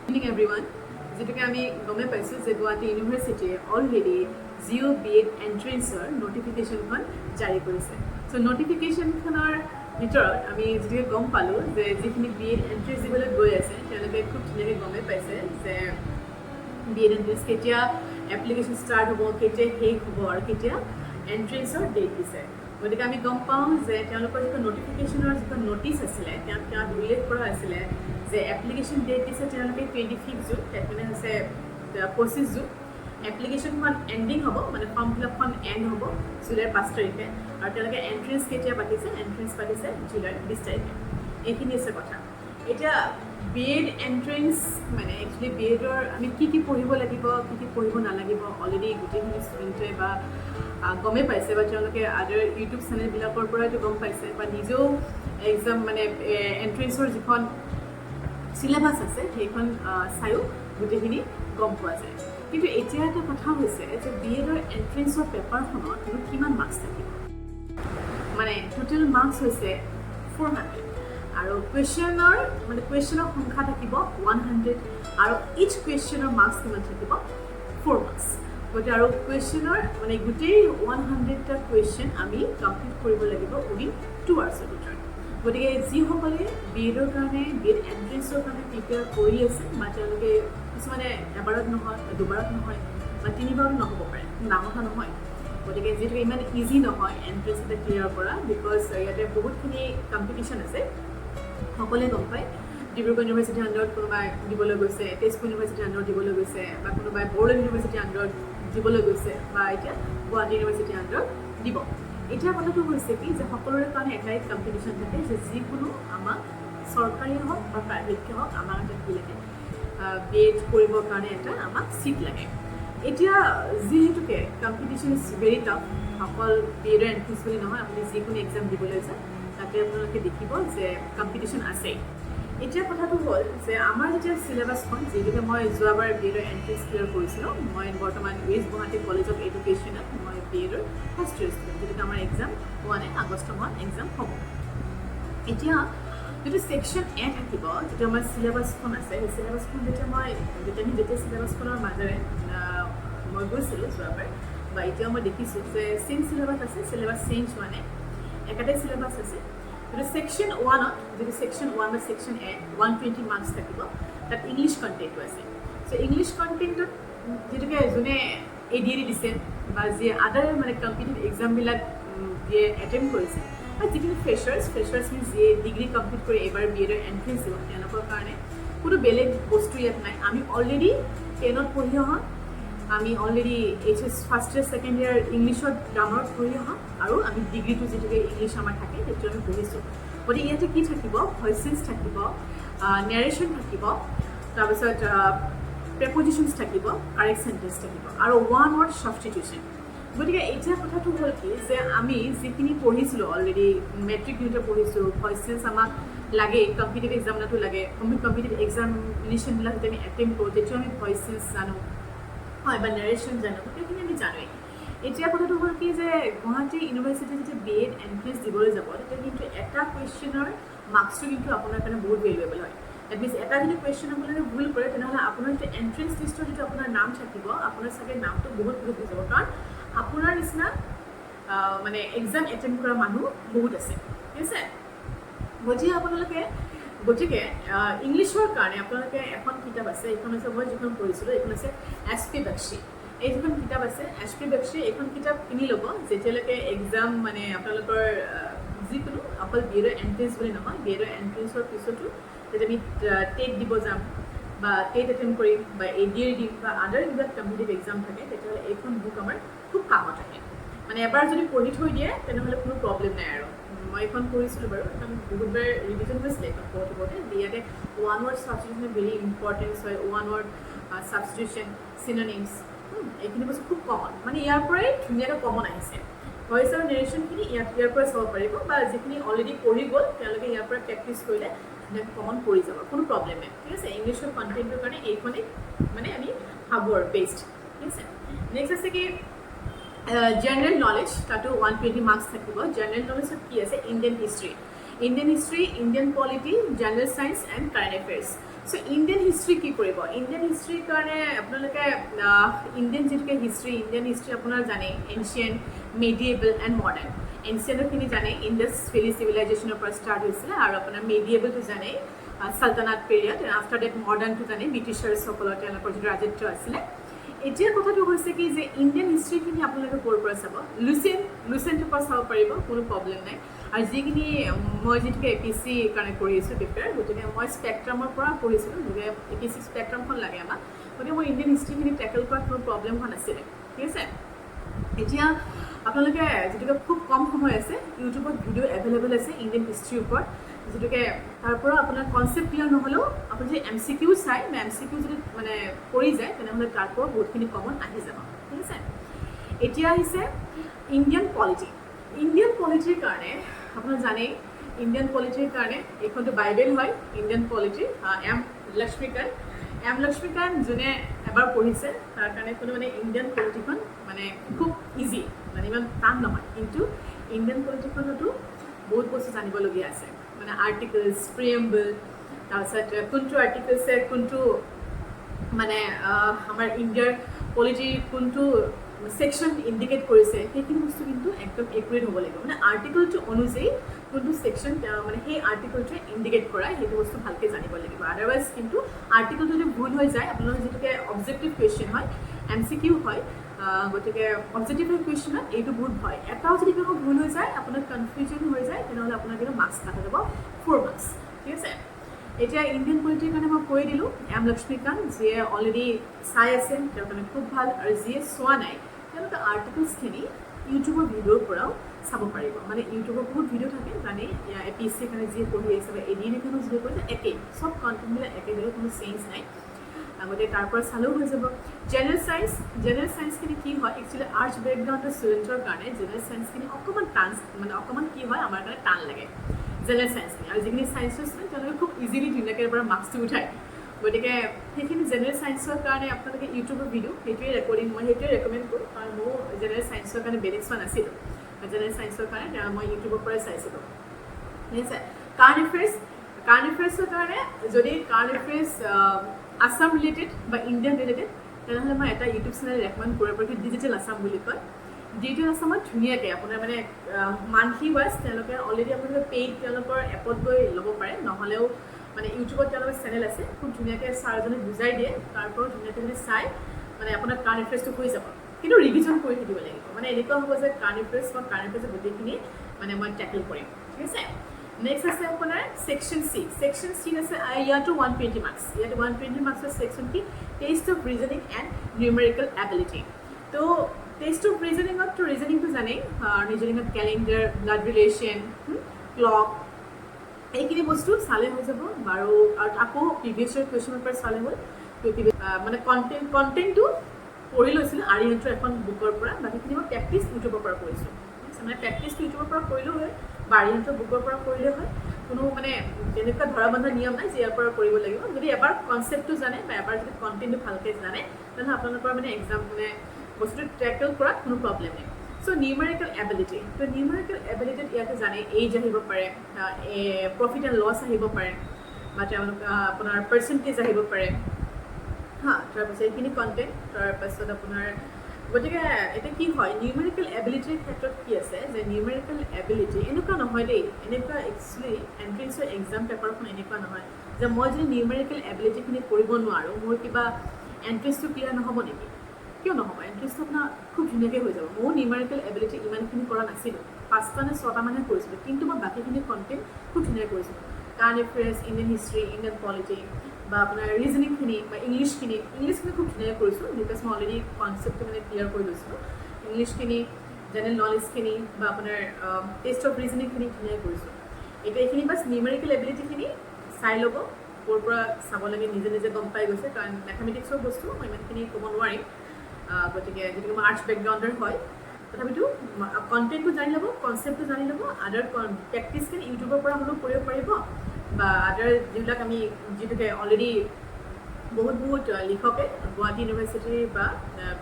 Evening everyone. যেটাকে আমি গমে পাইছোঁ যে গুৱাহাটী ইউনিভাৰ্চিটিয়ে অলৰেডি জিঅ' BEd এণ্ট্ৰেন্সৰ নটিফিকেশ্যনখন জাৰি কৰিছে। চ' নটিফিকেশ্যনখনৰ ভিতৰত আমি যেতিয়াকে গম পালোঁ যে যিখিনি BEd এণ্ট্ৰেন্স দিবলৈ গৈ আছে তেওঁলোকে খুব ধুনীয়াকৈ গমেই পাইছে যে BEd এণ্ট্ৰেন্স কেতিয়া এপ্লিকেশ্যন ষ্টাৰ্ট হ'ব, কেতিয়া শেষ হ'ব আৰু কেতিয়া এণ্ট্ৰেন্সৰ ডেট দিছে। গতিকে আমি গম পাওঁ যে তেওঁলোকৰ যিখন নটিফিকেশ্যনৰ যিখন নটিচ আছিলে তাত উল্লেখ কৰা আছিলে যে এপ্লিকেশ্যন ডেট দিছে তেওঁলোকে 25 জুন, তাত মানে হৈছে 25 জুন। এপ্লিকেশ্যনখন এণ্ডিং হ'ব, মানে ফৰ্ম ফিলাপখন এণ্ড হ'ব জুলাইৰ 5 তাৰিখে, আৰু তেওঁলোকে এণ্ট্ৰেন্স কেতিয়া পাতিছে, এণ্ট্ৰেন্স পাতিছে জুলাইৰ 20 তাৰিখে। এইখিনি আছে কথা। এতিয়া BEd এণ্ট্ৰেন্স মানে একচুৱেলি BEdৰ আমি কি পঢ়িব লাগিব, কি পঢ়িব নালাগিব অলৰেডি গোটেইখিনি ষ্টুডেণ্টে বা গমেই পাইছে, বা তেওঁলোকে আদাৰ ইউটিউব চেনেলবিলাকৰ পৰাইতো গম পাইছে, বা নিজেও এক্সাম মানে এণ্ট্ৰেন্সৰ যিখন চিলেবাছ আছে সেইখন চায়ো গোটেইখিনি গম পোৱা যায়। কিন্তু এতিয়া এটা কথা হৈছে যে BEdৰ এণ্ট্ৰেন্সৰ পেপাৰখনত কিমান মাৰ্কছ থাকিব, মানে টোটেল মাৰ্কছ হৈছে 400, আৰু কুৱেশ্যনৰ সংখ্যা থাকিব 100, আৰু ইচ কুৱেশ্যনৰ মাৰ্কছ কিমান থাকিব 4 মাৰ্কছ। গতিকে আৰু কুৱেশ্যনৰ মানে গোটেই 100টা কুৱেশ্যন আমি কমপ্লিট কৰিব লাগিব উইদিন 2 আৱাৰ্ছৰ ভিতৰত। গতিকে যিসকলে BEdৰ কাৰণে BEd এণ্ট্ৰেন্সৰ কাৰণে প্ৰিপেয়াৰ কৰি আছে, বা তেওঁলোকে কিছুমানে এবাৰত নহয়, দুবাৰত নহয়, বা 3বাৰত নহ'ব পাৰে, ডাঙৰ কথা নহয়। গতিকে যিহেতু ইমান ইজি নহয় এণ্ট্ৰেন্স এটা ক্লিয়াৰ কৰা, বিকজ ইয়াতে বহুতখিনি কম্পিটিশ্যন আছে, সকলোৱে গম পায়। ডিব্ৰুগড় ইউনিভাৰ্চিটিৰ আণ্ডাৰত কোনোবাই দিবলৈ গৈছে, তেজপুৰ ইউনিভাৰ্চিটিৰ আণ্ডাৰত দিবলৈ গৈছে, বা কোনোবাই বড়োলেণ্ড ইউনিভাৰ্চিটিৰ আণ্ডাৰত দিবলৈ গৈছে, বা এতিয়া গুৱাহাটী ইউনিভাৰ্চিটিৰ আণ্ডাৰত দিব। এতিয়া কথাটো হৈছে কি যে সকলোৰে কাৰণে এটাই কম্পিটিশ্যন থাকে যে যিকোনো আমাক চৰকাৰী হওক বা প্ৰাইভেটকৈ হওক আমাক এটা কি লাগে, BEd কৰিবৰ কাৰণে এটা আমাক ছিট লাগে। এতিয়া যিহেতুকে কম্পিটিশ্যন ইজ ভেৰি টাফ, অকল BEdৰ এণ্ট্ৰেন্স বুলি নহয়, আপুনি যিকোনো এক্সাম দিবলৈ যায় তাতে আপোনালোকে দেখিব যে কম্পিটিশ্যন আছেই। এতিয়া কথাটো হ'ল যে আমাৰ যেতিয়া চিলেবাছখন, যিহেতুকে মই যোৱাবাৰ BEdৰ এণ্ট্ৰেন্স ক্লিয়াৰ কৰিছিলোঁ, মই বৰ্তমান ৱেষ্ট গুৱাহাটী কলেজ অফ এডুকেশ্যনত মই BEdৰ ফাৰ্ষ্ট ইয়েৰ ষ্টুডেণ্ট, যিহেতুকে আমাৰ এক্সাম হোৱা নাই, আগষ্ট মাহত এক্সাম হ'ব। এতিয়া যিটো ছেকশ্যন A থাকিব, যিটো আমাৰ চিলেবাছখন আছে, সেই চিলেবাছখন যেতিয়া চিলেবাছখনৰ মাজেৰে মই গৈছিলোঁ যোৱাবাৰ, বা এতিয়াও মই দেখিছোঁ যে চেম চিলেবাছ আছে, চিলেবাছ চেঞ্জ হোৱা নাই, একেটাই চিলেবাছ আছে। কিন্তু ছেকশ্যন 1ত, যিটো ছেকশ্যন 1 বা ছেকশ্যন A 120 মাৰ্কছ থাকিব, তাত ইংলিছ কণ্টেণ্টটো আছে। চ' ইংলিছ কণ্টেণ্টত যিটোকে যোনে ADAD দিছে, বা যিয়ে আদাৰ মানে কম্পিটিটিভ এক্সামবিলাক যিয়ে এটেম্প কৰিছে, বা যিখিনি ফ্ৰেচাৰ্ছ মিনছ যিয়ে ডিগ্ৰী কমপ্লিট কৰি এইবাৰ BEdৰ এণ্ট্ৰেন্স দিব, তেওঁলোকৰ কাৰণে কোনো বেলেগ বস্তু ইয়াত নাই। আমি অলৰেডি 10ত পঢ়ি অহা, আমি already HS first year second year ইংলিছত গ্ৰামাৰত পঢ়ি অহা, আৰু আমি ডিগ্ৰীটো যিটোকে ইংলিছ আমাৰ থাকে সেইটো আমি পঢ়িছোঁ। গতিকে ইয়াতে কি থাকিব, ভইচেছ থাকিব, নেৰেশ্যন থাকিব, তাৰপিছত প্ৰেপজিশ্যনছ থাকিব, কাৰেক্ট চেণ্টেঞ্চ থাকিব, আৰু 1 ৱৰ্ড ছাবষ্টিটিউশ্যন। গতিকে এতিয়া কথাটো হ'ল কি যে আমি যিখিনি পঢ়িছিলোঁ অলৰেডি, মেট্ৰিক দিওঁতে পঢ়িছোঁ, ভইচেছ আমাক লাগে, কম্পিটিটিভ এক্সামতো লাগে, কম্পিটিটিভ এক্সামিনেশ্যনবিলাক যেতিয়া আমি এটেম্প কৰোঁ তেতিয়াও আমি ভইচেছ জানো, হয়, বা নেৰেশ্যন জানো, গোটেইখিনি আমি জানোৱেই। এতিয়া কথাটো হ'ল কি যে গুৱাহাটী ইউনিভাৰ্চিটিত যেতিয়া BEd এণ্ট্ৰেন্স দিবলৈ যাব, তেতিয়া কিন্তু এটা কুৱেশ্যনৰ মাৰ্কছটো কিন্তু আপোনাৰ কাৰণে বহুত ভেলুৱেবল হয়। ডেট মিনছ এটা যদি কুৱেশ্যন আপোনালোকে ভুল কৰে, তেনেহ'লে আপোনাৰ যিটো এণ্ট্ৰেন্স লিষ্টৰ যিটো আপোনাৰ নাম থাকিব, আপোনাৰ চাগে নামটো বহুত হৈ যাব, কাৰণ আপোনাৰ নিচিনা মানে এক্সাম এটেম্প কৰা মানুহ বহুত আছে, ঠিক আছে। গতিকে ইংলিছৰ কাৰণে আপোনালোকে এখন কিতাপ আছে, এইখন হৈছে মই যিখন পঢ়িছিলোঁ, এইখন হৈছে SP বাক্সী। এই যিখন কিতাপ আছে SP বাক্সী, এইখন কিতাপ কিনি ল'ব যেতিয়ালৈকে এক্সাম মানে আপোনালোকৰ যিকোনো অকল BEdৰ এণ্ট্ৰেন্স বুলি নহয়, BEdৰ এণ্ট্ৰেন্সৰ পিছতো যেতিয়া আমি টেট দিব যাম, বা টেট এটেম্প কৰিম, বা ADAD দিম, বা আদাৰ যিবিলাক কম্পিটিটিভ এক্সাম থাকে, তেতিয়াহ'লে এইখন বুক আমাৰ খুব কামত আহে। মানে এবাৰ যদি পঢ়ি থৈ দিয়ে তেনেহ'লে কোনো প্ৰব্লেম নাই আৰু। মই এইখন পঢ়িছিলোঁ বাৰু, এখন বহুতবাৰ ৰিভিজন হৈছিলে এইখন পঢ়োঁতে। ইয়াতে 1 ৱৰ্ড ছাবষ্টিটিউশ্যন ভেৰি ইম্পৰ্টেঞ্চ হয়, 1 ৱৰ্ড ছাবষ্টিটিউশ্যন, চিননিমছ, এইখিনি বস্তু খুব কমন, মানে ইয়াৰ পৰাই ধুনীয়াকৈ কমন আহিছে। ভইচ আৰু নেৰেশ্যনখিনি ইয়াৰ পৰাই চাব পাৰিব, বা যিখিনি অলৰেডি পঢ়ি গ'ল তেওঁলোকে ইয়াৰ পৰা প্ৰেক্টিছ কৰিলে ধুনীয়াকৈ কমন পৰি যাব, কোনো প্ৰব্লেম নাই, ঠিক আছে। ইংলিছৰ কণ্টেণ্টৰ কাৰণে এইখনেই মানে আমি ভাবোঁ আৰু বেষ্ট, ঠিক আছে। নেক্সট আছে কি জেনেৰেল নলেজ, তাতো 120 মাৰ্কছ থাকিব। জেনেৰেল নলেজত কি আছে, Indian history. Indian history, Indian polity, general science and current affairs. So' Indian history কি কৰিব? ইণ্ডিয়ান হিষ্ট্ৰীৰ কাৰণে আপোনালোকে ইণ্ডিয়ান যিটোকে ইণ্ডিয়ান হিষ্ট্ৰী আপোনাৰ জানে এনচিয়েণ্ট, মেডিয়েবল এণ্ড মডাৰ্ণ। এনচিয়েণ্টৰখিনি জানে ইণ্ডাছ ভেলী চিভিলাইজেশ্যনৰ পৰা ষ্টাৰ্ট হৈছিলে, আৰু আপোনাৰ মেডিয়েবলটো জানে চাল্টানাট পিৰিয়ড, আফটাৰ ডেট মডাৰ্ণটো জানে ব্ৰিটিছাৰ্ছসকলৰ তেওঁলোকৰ যিটো ৰাজত্ব আছিলে। এতিয়া কথাটো হৈছে কি যে ইণ্ডিয়ান হিষ্ট্ৰীখিনি আপোনালোকে ক'ৰ পৰা চাব? লুচেণ্টৰ পৰা চাব পাৰিব, কোনো প্ৰব্লেম নাই। আৰু যিখিনি মই যিটোকে APSC কাৰণে কৰি আছোঁ প্ৰিপেয়াৰ, গতিকে মই স্পেক্ট্ৰামৰ পৰা পঢ়িছিলোঁ, গতিকে APSC স্পেক্ট্ৰামখন লাগে আমাক, গতিকে মই ইণ্ডিয়ান হিষ্ট্ৰীখিনি টেকল কৰাত কোনো প্ৰব্লেম হোৱা নাছিলে। ঠিক আছে, এতিয়া আপোনালোকে যিটোকে খুব কম সময় আছে, ইউটিউবত ভিডিঅ' এভেইলেবল আছে ইণ্ডিয়ান হিষ্ট্ৰীৰ ওপৰত, যিটোকে তাৰ পৰা আপোনাৰ কনচেপ্ট ক্লিয়াৰ নহ'লেও আপুনি যদি MCQ চাই বা MCQ যদি মানে কৰি যায়, তেনেহ'লে তাৰ পৰা বহুতখিনি কমন আহি যাব। ঠিক আছে, এতিয়া আহিছে ইণ্ডিয়ান পলিটি। ইণ্ডিয়ান পলিটিৰ কাৰণে আপোনাৰ জানেই, ইণ্ডিয়ান পলিটিৰ কাৰণে এইখনটো বাইবেল হয় ইণ্ডিয়ান পলিটিৰ, M. লক্ষ্মীকান্ত। M. লক্ষ্মীকান্ত যোনে এবাৰ পঢ়িছে তাৰ কাৰণে কোনো মানে ইণ্ডিয়ান পলিটিখন মানে খুব ইজি, মানে ইমান টান নহয়। কিন্তু ইণ্ডিয়ান পলিটিখনতো বহুত বস্তু জানিবলগীয়া আছে, মানে আৰ্টিকলছ, প্ৰিএম্বল, তাৰপিছত কোনটো আৰ্টিকলছে কোনটো মানে আমাৰ ইণ্ডিয়াৰ পলিটিৰ কোনটো ছেকশ্যন ইণ্ডিকেট কৰিছে, সেইখিনি বস্তু কিন্তু একদম একুৰেট হ'ব লাগিব। মানে আৰ্টিকলটো অনুযায়ী কোনটো ছেকশ্যন মানে সেই আৰ্টিকলটোৱে ইণ্ডিকেট কৰা, সেইটো বস্তু ভালকৈ জানিব লাগিব। আদাৰৱাইজ কিন্তু আৰ্টিকলটো যদি ভুল হৈ যায়, আপোনালোকৰ যিটোকে অবজেক্টিভ কুৱেশ্যন হয়, MCQ হয়, গতিকে অবজেক্টিভ কুৱেশ্যনত এইটো বহুত ভয়। এটাও যদি কিবা ভুল হৈ যায়, আপোনাৰ কনফিউজন হৈ যায়, তেনেহ'লে আপোনাৰ কিন্তু মাৰ্কছ কাটা যাব 4 মাৰ্কছ। ঠিক আছে, এতিয়া ইণ্ডিয়ান পলিটিৰ কাৰণে মই কৈ দিলোঁ M. লক্ষ্মীকান্ত, যিয়ে অলৰেডি চাই আছে তেওঁৰ কাৰণে খুব ভাল, আৰু যিয়ে চোৱা নাই তেওঁলোকে আৰ্টিকলছখিনি ইউটিউবৰ ভিডিঅ'ৰ পৰাও চাব পাৰিব। মানে ইউটিউবৰ বহুত ভিডিঅ' থাকে, জানেই APSC কাৰণে যিয়ে পঢ়ি আছে বা ADR এখনো যিয়ে পঢ়িছে একেই, চব কণ্টেণ্টবিলাক একেবাৰে কোনো চেঞ্জ নাই, গতিকে তাৰ পৰা চালেও হৈ যাব। জেনেৰেল চায়েন্সখিনি কি হয়, একচুৱেলি আৰ্টছ বেকগ্ৰাউণ্ডৰ ষ্টুডেণ্টৰ কাৰণে জেনেৰেল চায়েন্সখিনি অকণমান টান, মানে অকণমান কি হয় আমাৰ কাৰণে টান লাগে জেনেৰেল চায়েন্সখিনি, আৰু যিখিনি চায়েন্সৰ ষ্টুডেণ্ট তেওঁলোকে খুব ইজিলি ধুনীয়াকৈ পৰা মাৰ্কছটো উঠায়। গতিকে সেইখিনি জেনেৰেল চায়েন্সৰ কাৰণে আপোনালোকে ইউটিউবৰ ভিডিঅ' সেইটোৱে ৰেকৰ্ডিং, মই সেইটোৱে ৰেকমেণ্ড কৰোঁ, কাৰণ মোৰ জেনেৰেল চায়েন্সৰ কাৰণে বেলেগ চোৱা নাছিলোঁ, জেনেৰেল চায়েন্সৰ কাৰণে মই ইউটিউবৰ পৰাই চাইছিলোঁ। ঠিক আছে, কাৰেণ্ট এফেয়াৰ্ছৰ কাৰণে যদি কাৰেণ্ট এফেয়াৰ্ছ আছাম ৰিলেটেড বা ইণ্ডিয়ান ৰিলেটেড, তেনেহ'লে মই এটা ইউটিউব চেনেল ৰেকমেণ্ড কৰিব পাৰোঁ, ডিজিটেল আছাম বুলি কয়। ডিজিটেল আছামত ধুনীয়াকৈ আপোনাৰ মানে মান্থলি ৱাইজ তেওঁলোকে অলৰেডি আপোনালোকে পেইড তেওঁলোকৰ এপত গৈ ল'ব পাৰে, নহ'লেও মানে ইউটিউবত তেওঁলোকৰ চেনেল আছে, খুব ধুনীয়াকৈ ছাৰজনে বুজাই দিয়ে, তাৰ পৰাও ধুনীয়াকৈ যদি চাই মানে আপোনাৰ কাৰেণ্ট এফেয়াৰ্ছটো হৈ যাব। কিন্তু ৰিভিজন কৰি থাকিব লাগিব, মানে এনেকুৱা হ'ব যে কাৰেণ্ট এফেয়াৰ্ছ গোটেইখিনি মানে মই টেকল কৰিম। ঠিক আছে, নেক্সট আছে আপোনাৰ ছেকশ্যন চি আছে, ইয়াতো 120 মাৰ্কছ, ইয়াত 120 মাৰ্কছৰ ছেকশ্যন কি, taste of reasoning and numerical ability. তো টেষ্ট অফ ৰিজনিঙততো ৰিজনিংটো জানেই, ৰিজনিঙত কেলেণ্ডাৰ, ব্লাড ৰিলেশ্যন, ক্লক, এইখিনি বস্তু চালে হৈ যাব বাৰু। আৰু আকৌ প্ৰিভিয়াছ ইয়াৰ কুৱেশ্যনৰ পৰা চালে হ'ল, মানে কণ্টেণ্টটো পঢ়ি লৈছিলোঁ আৰিহান্তৰ এখন বুকৰ পৰা, বাকীখিনি মই প্ৰেক্টিছ ইউটিউবৰ পৰা কৰিছোঁ। মানে প্ৰেক্টিছটো ইউটিউবৰ পৰা কৰিলেও হয় বা আৰিহান্তৰ বুকৰ পৰা কৰিলেও হয়, কোনো মানে তেনেকুৱা ধৰা বন্ধা নিয়ম নাই যে ইয়াৰ পৰা কৰিব লাগিব। যদি এবাৰ কনচেপ্টটো জানে বা এবাৰ যদি কণ্টেণ্টটো ভালকৈ জানে, তেনেহ'লে আপোনালোকৰ মানে এক্সাম মানে বস্তুটো টেকল কৰাত কোনো প্ৰব্লেম নাই। চ' নিউমেৰিকেল এবিলিটি, তো নিউমেৰিকেল এবিলিটিত ইয়াতে জানে এইজ আহিব পাৰে, প্ৰফিট এণ্ড লছ আহিব পাৰে, বা তেওঁলোক আপোনাৰ পাৰ্চেণ্টেজ আহিব পাৰে, তাৰপাছত এইখিনি কণ্টেণ্ট, তাৰপাছত আপোনাৰ গতিকে এতিয়া কি হয় নিউমেৰিকেল এবিলিটিৰ ক্ষেত্ৰত কি আছে যে নিউমেৰিকেল এবিলিটি এনেকুৱা নহয় দেই, এনেকুৱা একচুৱেলি এণ্ট্ৰেন্সৰ এক্সাম পেপাৰখন এনেকুৱা নহয় যে মই যদি নিউমেৰিকেল এবিলিটিখিনি কৰিব নোৱাৰোঁ, মোৰ কিবা এণ্ট্ৰেন্সটো ক্লিয়াৰ নহ'ব নেকি? কিয় নহ'ব? এণ্ট্ৰেন্সটো আপোনাৰ খুব ধুনীয়াকৈ হৈ যাব। ময়ো নিউমেৰিকেল এবিলিটি ইমানখিনি কৰা নাছিলোঁ, 5টা নে 6টামানহে কৰিছিলোঁ, কিন্তু মই বাকীখিনি কণ্টেণ্ট খুব ধুনীয়াকৈ কৰিছিলোঁ। Current affairs, Indian history, Indian polity, বা আপোনাৰ ৰিজনিংখিনি বা ইংলিছখিনি খুব ধুনীয়াকৈ কৰিছোঁ, বিকজ মই অলৰেডি কনচেপ্টটো মানে ক্লিয়াৰ কৰি লৈছিলোঁ। ইংলিছখিনি, জেনেৰেল নলেজখিনি বা আপোনাৰ টেষ্ট অফ ৰিজনিংখিনি ধুনীয়াকৈ কৰিছোঁ। এতিয়া এইখিনি বাছ নিউমেৰিকেল এবিলিটিখিনি চাই ল'ব, ক'ৰ পৰা চাব লাগে নিজে নিজে গম পাই গৈছে, কাৰণ মেথামেটিক্সৰ বস্তু মই ইমানখিনি ক'ব নোৱাৰিম, গতিকে যিটো মই আৰ্টছ বেকগ্ৰাউণ্ডৰ হয়, তথাপিতো কণ্টেণ্টটো জানি ল'ব, কনচেপ্টটো জানি ল'ব, আদাৰ প্ৰেক্টিছখিনি ইউটিউবৰ পৰা হ'লেও কৰিব পাৰিব, বা আদাৰ যিবিলাক আমি যিটোকে অলৰেডি বহুত লিখকে গুৱাহাটী ইউনিভাৰ্চিটিৰ বা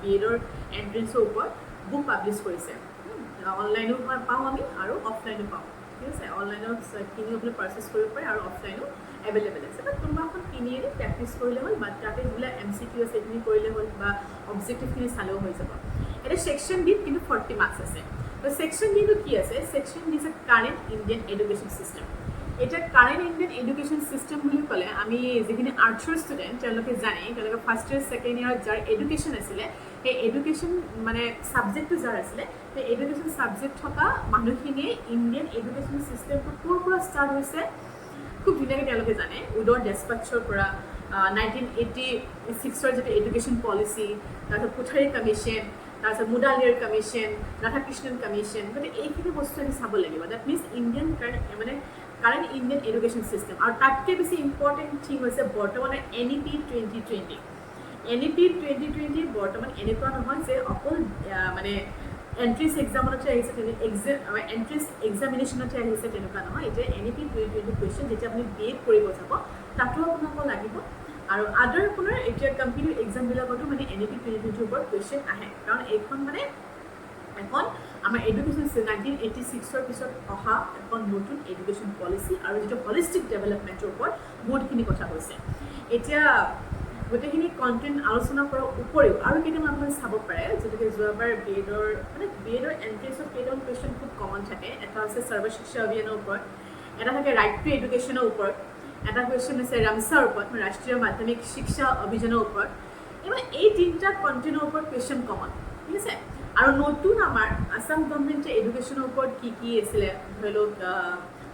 BEdৰ এণ্ট্ৰেন্সৰ ওপৰত বুক পাব্লিছ কৰিছে, অনলাইনো পাওঁ আমি আৰু অফলাইনো পাওঁ। ঠিক আছে অনলাইনত কিনি পেলাই পাৰ্চেছ কৰিব পাৰে আৰু অফলাইনো এভেইলেবল আছে বাট কোনোবা এখন কিনি আনি প্ৰেক্টিছ কৰিলে হ'ল বা তাতে যিবিলাক MCQ আছে সেইখিনি কৰিলে হ'ল বা অবজেক্টিভখিনি চালেও হৈ যাব এটা ছেকশ্যন ডিত কিন্তু 40 মাৰ্কছ আছে তো ছেকশ্যন ডিটো কি আছে section D is a current Indian education system এটা কাৰেণ্ট ইণ্ডিয়ান এডুকেশ্যন ছিষ্টেম বুলি ক'লে আমি যিখিনি আৰ্টছৰ ষ্টুডেণ্ট তেওঁলোকে জানে তেওঁলোকে ফাৰ্ষ্ট ইয়েৰ ছেকেণ্ড ইয়েৰত যাৰ এডুকেশ্যন আছিলে সেই এডুকেশ্যন মানে ছাবজেক্টটো যাৰ আছিলে সেই এডুকেশ্যন ছাবজেক্ট থকা মানুহখিনিয়ে ইণ্ডিয়ান এডুকেশ্যন ছিষ্টেমটো ক'ৰ পৰা ষ্টাৰ্ট হৈছে খুব ধুনীয়াকৈ তেওঁলোকে জানে উইডৰ ডেছপাটছৰ পৰা 1986ৰ যিটো এডুকেশ্যন পলিচি তাৰপিছত কোঠাৰী কমিশ্যন তাৰপিছত মুডালিয়াৰ কমিশ্যন ৰাধাকৃষ্ণন কমিশ্যন গতিকে এইখিনি বস্তু আমি চাব লাগিব that means Indian current Indian education system আৰু তাতকৈ বেছি ইম্পৰ্টেণ্ট থিং হৈছে বৰ্তমানৰ NEP 2020 NEP 2020 বৰ্তমান এনেকুৱা নহয় যে অকল মানে এণ্ট্ৰেন্স এক্সামতে আহিছে এণ্ট্ৰেন্স এক্সামিনেশ্যনতে আহিছে তেনেকুৱা নহয় এতিয়া NEP 2020 কুৱেশ্যন যেতিয়া আপুনি BEd কৰিব যাব তাতো আপোনাক লাগিব আৰু আদাৰ আপোনাৰ এতিয়া কম্পিটিটিভ এক্সামবিলাকতো মানে NEP 2020 ওপৰত কুৱেশ্যন আহে কাৰণ এইখন মানে এখন আমাৰ এডুকেশ্যন 1986ৰ পিছত অহা এখন নতুন এডুকেশ্যন পলিচি আৰু যিটো হলিষ্টিক ডেভেলপমেণ্টৰ ওপৰত বহুতখিনি কথা কৈছে এতিয়া গোটেইখিনি কণ্টেণ্ট আলোচনা কৰাৰ উপৰিও আৰু কেইটামান আপুনি চাব পাৰে যেনেকৈ যোৱাবাৰ BEdৰ এণ্ট্ৰেন্সত কেইটামান কুৱেশ্যন খুব কমন থাকে এটা আছে সৰ্ব শিক্ষা অভিযানৰ ওপৰত এটা থাকে ৰাইট টু এডুকেশ্যনৰ ওপৰত এটা কুৱেশ্যন আছে ৰামছাৰ ওপৰত ৰাষ্ট্ৰীয় মাধ্যমিক শিক্ষা অভিযানৰ ওপৰত এই তিনিটা কণ্টেণ্টৰ ওপৰত কুৱেশ্যন কমন ঠিক আছে আৰু নতুন আমাৰ আসাম গভৰ্ণমেণ্টে এডুকেশ্যনৰ ওপৰত কি আছিলে ধৰি লওক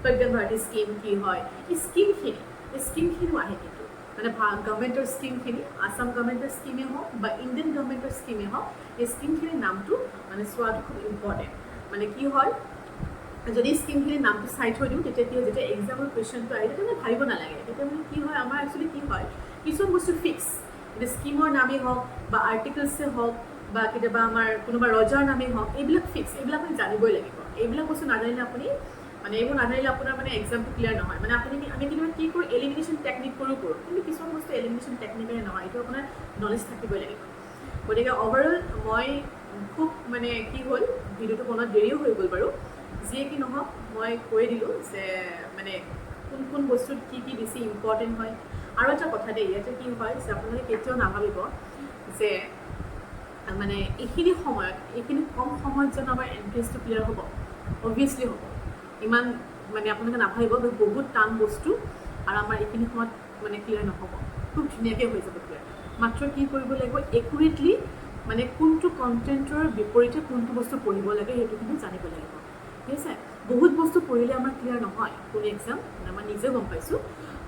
প্ৰজ্ঞান ভাৰতী স্কিম কি হয় এই স্কিমখিনিও আহে কিন্তু মানে গভৰ্ণমেণ্টৰ স্কিমখিনি আসাম গভৰ্ণমেণ্টৰ স্কিমেই হওক বা ইণ্ডিয়ান গভৰ্ণমেণ্টৰ স্কিমেই হওক এই স্কিমখিনিৰ নামটো মানে চোৱাটো খুব ইম্পৰ্টেণ্ট মানে কি হয় যদি স্কিমখিনিৰ নামটো চাই থৈ দিওঁ তেতিয়া যেতিয়া এক্সামৰ কুৱেশ্যনটো আহে তেতিয়া মানে ভাবিব নালাগে তেতিয়া মানে কি হয় আমাৰ একচুৱেলি কি হয় কিছুমান বস্তু ফিক্স এতিয়া স্কিমৰ নামেই হওক বা আৰ্টিকলছে হওক বা কেতিয়াবা আমাৰ কোনোবা ৰজাৰ নামেই হওক এইবিলাক ফিক্স এইবিলাক আপুনি জানিবই লাগিব এইবিলাক বস্তু নাজানিলে আপুনি মানে এইবোৰ নাজানিলে আপোনাৰ মানে এক্সামটো ক্লিয়াৰ নহয় মানে আপুনি আমি কেতিয়াবা কি কৰোঁ এলিমিনেশ্যন টেকনিক কৰোঁ কিন্তু কিছুমান বস্তু এলিমিনেশ্যন টেকনিকেৰে নহয় এইটো আপোনাৰ নলেজ থাকিবই লাগিব গতিকে অভাৰঅল মই খুব মানে কি হ'ল ভিডিঅ'টো বনোৱাত দেৰিও হৈ গ'ল বাৰু যিয়ে কি নহওক মই কৈ দিলোঁ যে মানে কোন বস্তুত কি বেছি ইম্পৰ্টেণ্ট হয় আৰু এটা কথা দেই ইয়াতে কি হয় যে আপোনালোকে কেতিয়াও নাভাবিব যে মানে এইখিনি কম সময়ত যেন আমাৰ এণ্ট্ৰেন্সটো ক্লিয়াৰ হ'ব অবভিয়াছলি হ'ব ইমান মানে আপোনালোকে নাভাবিব বহুত টান বস্তু আৰু আমাৰ এইখিনি সময়ত মানে ক্লিয়াৰ নহ'ব খুব ধুনীয়াকৈ হৈ যাব ক্লিয়াৰ মাত্ৰ কি কৰিব লাগিব একুৰেটলি মানে কোনটো কণ্টেণ্টৰ বিপৰীতে কোনটো বস্তু পঢ়িব লাগে সেইটো কিন্তু জানিব লাগিব ঠিক আছে বহুত বস্তু পঢ়িলে আমাৰ ক্লিয়াৰ নহয় কোনো এক্সাম মই নিজে গম পাইছোঁ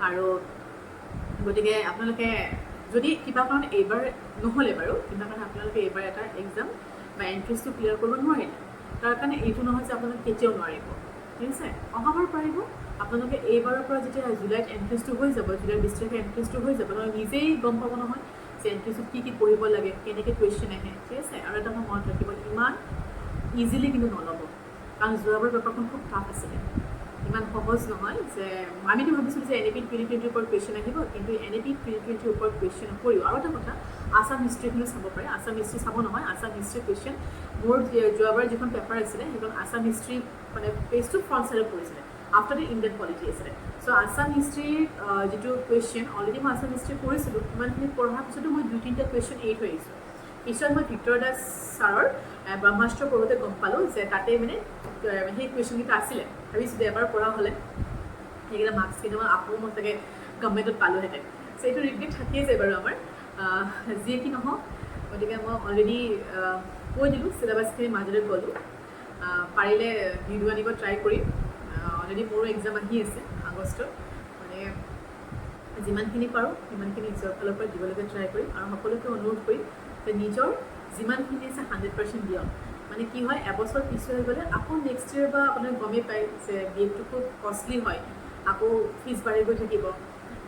আৰু গতিকে আপোনালোকে যদি কিবা কাৰণ এইবাৰ নহ'লে বাৰু কিবা কাৰণে আপোনালোকে এইবাৰ এটা এক্সাম বা এণ্ট্ৰেন্সটো ক্লিয়াৰ কৰিব নোৱাৰিলে তাৰ কাৰণে এইটো নহয় যে আপোনালোকে কেতিয়াও নোৱাৰিব ঠিক আছে অহাবাৰ পাৰিব আপোনালোকে এইবাৰৰ পৰা যেতিয়া জুলাইত এণ্ট্ৰেন্সটো হৈ যাব জুলাইৰ 20 তাৰিখে এণ্ট্ৰেন্সটো হৈ যাব আপোনালোকে নিজেই গম পাব নহয় যে এণ্ট্ৰেন্সত কি পঢ়িব লাগে কেনেকৈ কুৱেশ্যন আহে ঠিক আছে আৰু এটা কথা মনত ৰাখিব ইমান ইজিলি কিন্তু নল'ব কাৰণ যোৱাবাৰ পেপাৰখন খুব টাফ আছিলে ইমান সহজ নহয় যে আমিতো ভাবিছিলোঁ যে NEP 2020 ওপৰত কুৱেশ্যন আহিব কিন্তু NEP 2020 ওপৰত কুৱেশ্যন কৰিও আৰু এটা কথা আসাম হিষ্ট্ৰীখিনিও চাব পাৰে আসাম হিষ্ট্ৰী চাব নহয় আসাম হিষ্ট্ৰী কুৱেশ্যন মোৰ যোৱাবাৰ যিখন পেপাৰ আছিলে সেইখন আসাম হিষ্ট্ৰী মানে পেজটো ফ্ৰণ্ট ছাইডত পৰিছিলে আফটাৰ দ্য ইণ্ডিয়ান পলিটি আছিলে চ' আসাম হিষ্ট্ৰীৰ যিটো কুৱেশ্যন অলৰেডি মই আসাম হিষ্ট্ৰী কৰিছিলোঁ ইমানখিনি পঢ়াৰ পিছতো মই 2-3টা কুৱেশ্যন এৰি থৈ আহিছোঁ পিছত মই ভিক্টৰ দাস ছাৰৰ ব্ৰহ্মাস্ত্ৰ পঢ়োঁতে গম পালোঁ যে তাতে মানে সেই কুৱেশ্যনকেইটা আছিলে ভাবিছিলোঁ এবাৰ পঢ়া হ'লে সেইকেইটা মাৰ্কছ কেইটামান আকৌ মই চাগে গভৰ্ণমেণ্টত পালোঁহেঁতেন চ' এইটো ৰিগ্ৰেট থাকিয়ে যায় বাৰু আমাৰ যিয়ে কি নহওক গতিকে মই অলৰেডি কৈ দিলোঁ চিলেবাছখিনি মাজতে গ'লোঁ পাৰিলে ভিডিঅ' আনিব ট্ৰাই কৰিম অলৰেডি মোৰো এক্সাম আহি আছে আগষ্টত মানে যিমানখিনি পাৰোঁ সিমানখিনি নিজৰ ফালৰ পৰা দিবলৈকে ট্ৰাই কৰিম আৰু সকলোকে অনুৰোধ কৰিম যে নিজৰ যিমানখিনি আছে 100% দিয়ক মানে কি হয় এবছৰ পিছুৱাই গ'লে আকৌ নেক্সট ইয়েৰ বা আপোনাৰ গমেই পায় যে BEdটো খুব কষ্টলি হয় আকৌ ফিজ বাঢ়ি গৈ থাকিব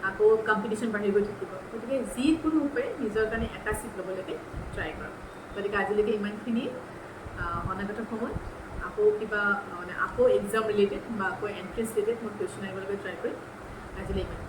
আকৌ কম্পিটিশ্যন বাঢ়ি গৈ থাকিব গতিকে যিকোনো উপায়ে নিজৰ কাৰণে এটা চিট ল'বলৈকে ট্ৰাই কৰক গতিকে আজিলৈকে ইমানখিনি অনাগত সময়ত আকৌ কিবা মানে আকৌ এক্সাম ৰিলেটেড বা আকৌ এণ্ট্ৰেন্স ৰিলেটেড মই কুৱেশ্যন আহিবলৈকে ট্ৰাই কৰিম আজিলৈ ইমান